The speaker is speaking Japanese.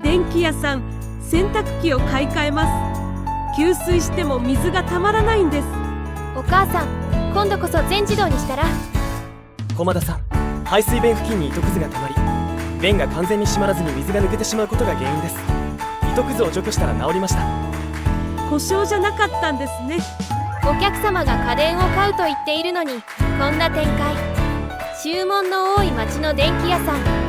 電気屋さん、洗濯機を買い替えます。給水しても水がたまらないんです。お母さん、今度こそ全自動にしたら。駒田さん、排水弁付近に糸くずがたまり、弁が完全に閉まらずに水が抜けてしまうことが原因です。糸くずを除去したら治りました。故障じゃなかったんですね。お客様が家電を買うと言っているのに、こんな展開。注文の多い町の電気屋さん。